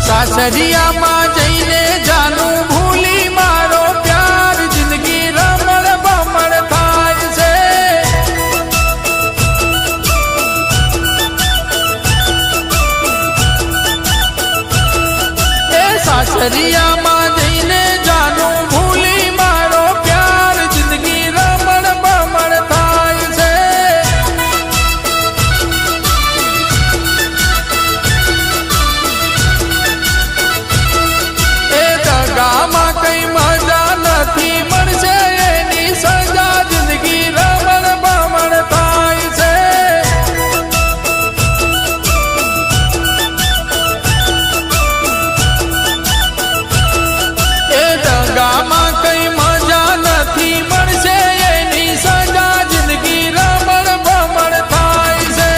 સાસરિયામાં જઈને જાનું ભૂલી મારો પ્યાર જિંદગી રમણ ભમણ થાય છે એ સાસરિયામાં જઈને જાનું ભૂલી મારો પ્યાર જિંદગી રમણ ભમણ થાય છે ગામાં કઈ મજા નથી મળશે એની સજા જિંદગી રમણ ભમણ થાય છે એ દગામાં કઈ મજા નથી મળશે એની સજા જિંદગી રમણ ભમણ થાય છે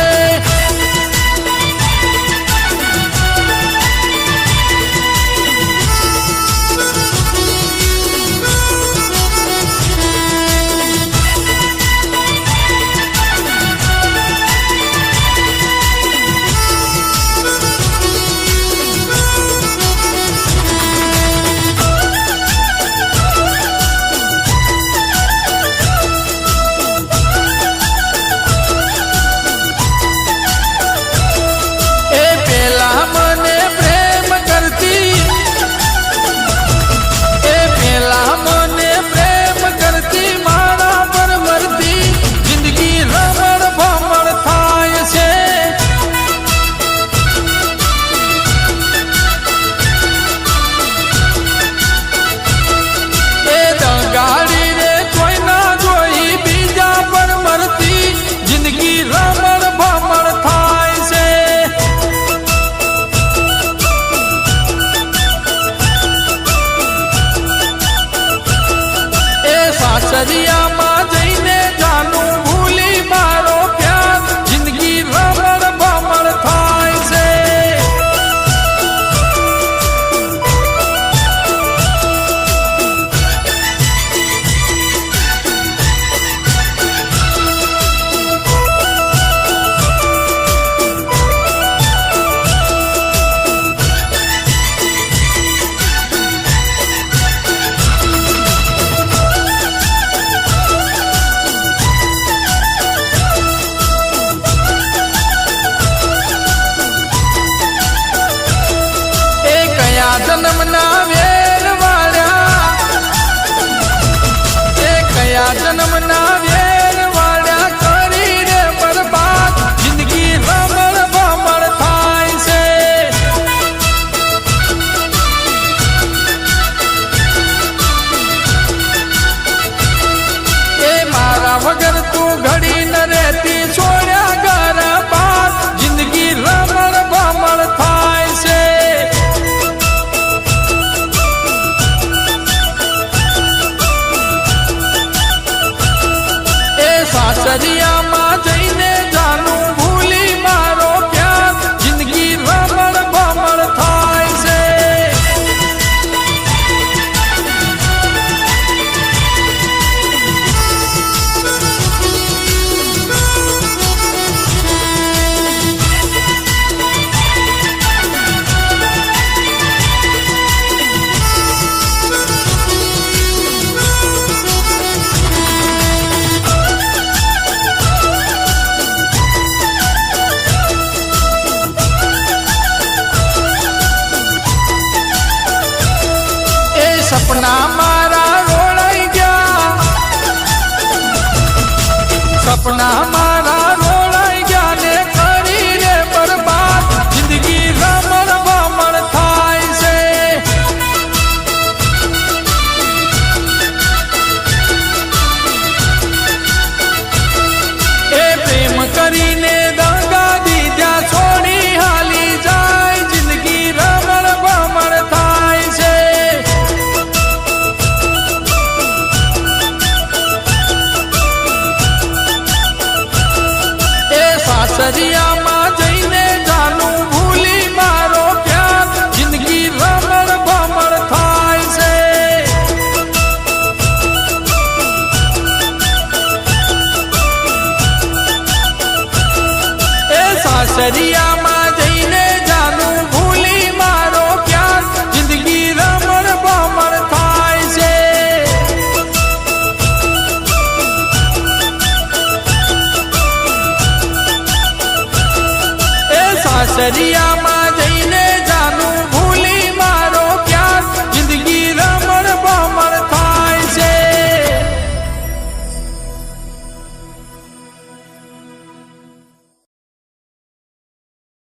સાસરિયામાં જઈને જાનું ભૂલી મારો પ્યાર જિંદગી રમણ ભમણ થાય છે જન્મના વેર વાળ્યા એ કયા જન્મના વેર વાળ્યા કરીને બરબાદ જિંદગી રમણ ભમણ થાય છે એ મારા વગર તું ઘડી ન રહેતી છોડ્યા ઘર બાદ જિંદગી રમણ ભમણ થાય છે સાસરિયામાં જઈને જાનું ભૂલી મારો પ્યાર જિંદગી રમણ ભમણ થાય છે સપના મારા રોળાઈ ગયા સપના મારા રોળાઈ ગયા ને કરીને બરબાદ જિંદગી રમણ ભમણ થાય છે એ પ્રેમ કરીને દગા દીધા છોડી હાલી જાય જિંદગી રમણ ભમણ થાય છે દરિયામાં